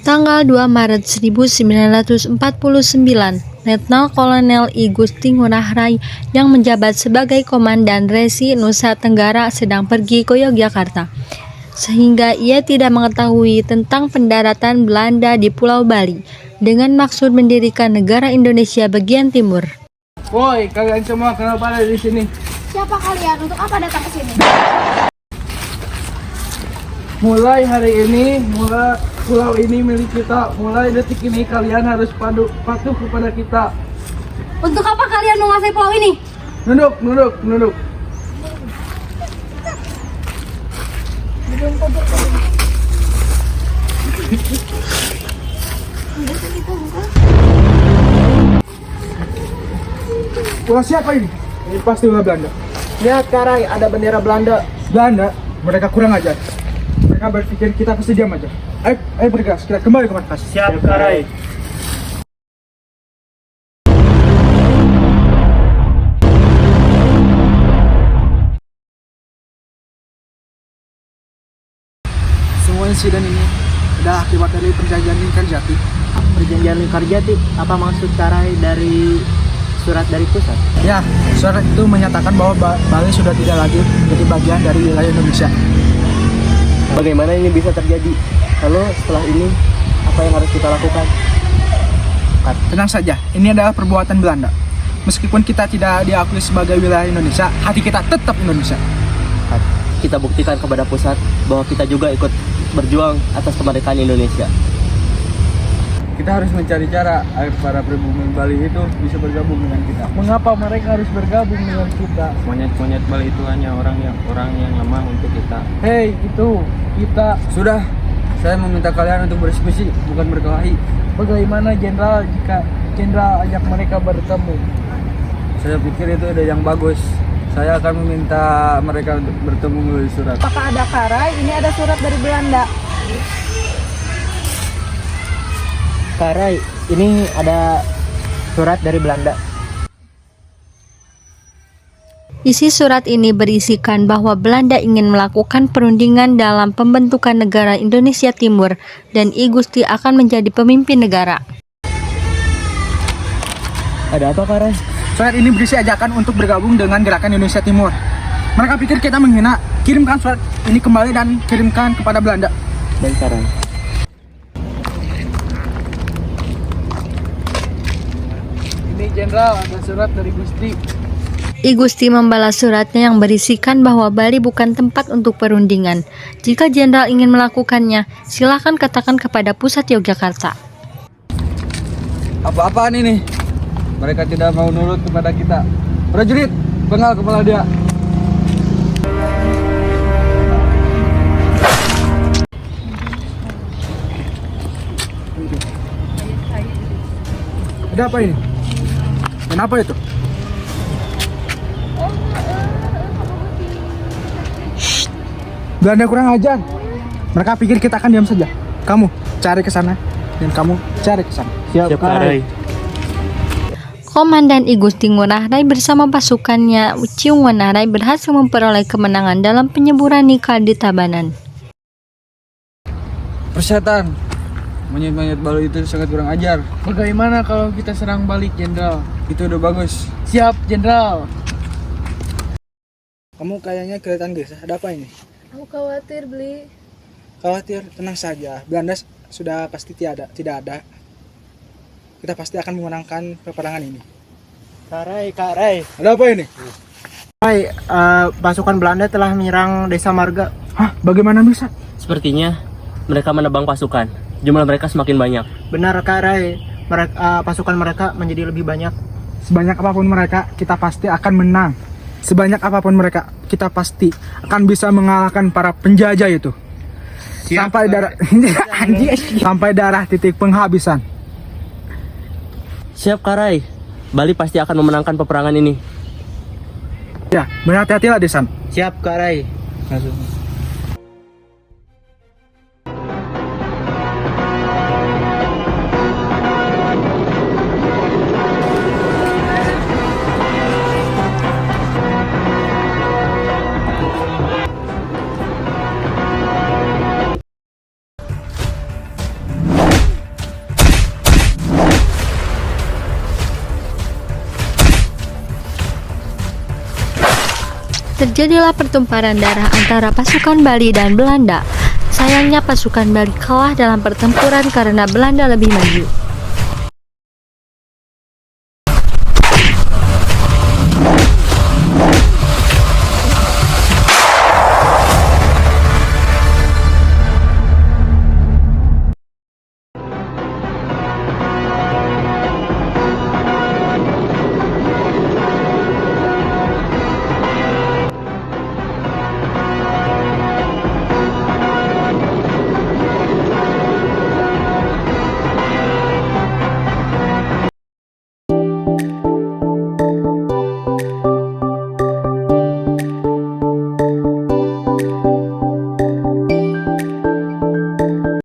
Tanggal 2 Maret 1949, Letnan Kolonel I Gusti Ngurah Rai yang menjabat sebagai Komandan Resi Nusa Tenggara sedang pergi ke Yogyakarta, sehingga ia tidak mengetahui tentang pendaratan Belanda di Pulau Bali dengan maksud mendirikan negara Indonesia bagian timur. Woi, kalian semua kenapa ada di sini? Siapa kalian? Untuk apa datang ke sini? Mulai hari ini, pulau ini milik kita. Mulai detik ini kalian harus patuh kepada kita. Untuk apa kalian menguasai pulau ini? Nunduk. Pulau siapa ini? Ini pasti pulau Belanda. Lihat Karai, ada bendera Belanda. Belanda? Mereka kurang ajar. Mereka berpikir kita pasti diam aja. Ayo bergegas, kita kembali ke markas. Siap, Karai. Semua insiden ini adalah akibat dari perjanjian Lingkarjati. Perjanjian Lingkarjati, apa maksud Karai dari surat dari pusat? Ya, surat itu menyatakan bahwa Bali sudah tidak lagi menjadi bagian dari wilayah Indonesia. Bagaimana ini bisa terjadi? Lalu setelah ini, apa yang harus kita lakukan? Tenang saja, ini adalah perbuatan Belanda. Meskipun kita tidak diakui sebagai wilayah Indonesia, hati kita tetap Indonesia. Kita buktikan kepada pusat bahwa kita juga ikut berjuang atas kemerdekaan Indonesia. Kita harus mencari cara agar para pribumi Bali itu bisa bergabung dengan kita. Mengapa mereka harus bergabung dengan kita? Monyet-monyet Bali itu hanya orang yang lemah untuk kita. Hei, itu kita. Sudah, saya meminta kalian untuk berdiskusi, bukan berkelahi. Bagaimana Jenderal jika Jenderal ajak mereka bertemu? Saya pikir itu ide yang bagus. Saya akan meminta mereka untuk bertemu melalui surat. Apakah ada Karai? Ini ada surat dari Belanda. Karai, ini ada surat dari Belanda. Isi surat ini berisikan bahwa Belanda ingin melakukan perundingan dalam pembentukan negara Indonesia Timur dan I Gusti akan menjadi pemimpin negara. Ada apa, Karai? Surat ini berisi ajakan untuk bergabung dengan gerakan Indonesia Timur. Mereka pikir kita menghina. Kirimkan surat ini kembali dan kirimkan kepada Belanda. Baik, Karai. Ini Jenderal, ada surat dari Gusti. I Gusti membalas suratnya yang berisikan bahwa Bali bukan tempat untuk perundingan. Jika Jenderal ingin melakukannya, silakan katakan kepada pusat Yogyakarta. Apa-apaan ini? Mereka tidak mau nurut kepada kita. Prajurit, penggal kepala dia. Ada apa ini? Kenapa itu? Belanda kurang ajar. Mereka pikir kita akan diam saja. Kamu cari ke sana dan kamu cari ke sana. Siap, Karai. Komandan I Gusti Ngurah Rai bersama pasukannya Ciung Wanarai berhasil memperoleh kemenangan dalam penyeburan Nika di Tabanan. Persetan, monyet-monyet Bali itu sangat kurang ajar. Bagaimana kalau kita serang balik, Jenderal? Itu udah bagus. Siap, Jenderal. Kamu kayaknya kelihatan gelisah. Ada apa ini? Aku khawatir, Bli. Khawatir, tenang saja. Belanda sudah pasti tidak ada. Kita pasti akan memenangkan peperangan ini. Karai. Ada apa ini? Karai, pasukan Belanda telah menyerang Desa Marga. Hah? Bagaimana bisa? Sepertinya mereka menebang pasukan. Jumlah mereka semakin banyak. Benar, Karai. Pasukan mereka menjadi lebih banyak. Sebanyak apapun mereka, kita pasti akan menang. Sebanyak apapun mereka, kita pasti akan bisa mengalahkan para penjajah itu. Sampai darah sampai darah titik penghabisan. Siap, Karai. Bali pasti akan memenangkan peperangan ini. Ya, berhati-hatilah Desan. Siap, Karai. Masuk. Terjadilah pertumpahan darah antara pasukan Bali dan Belanda. Sayangnya pasukan Bali kalah dalam pertempuran karena Belanda lebih maju.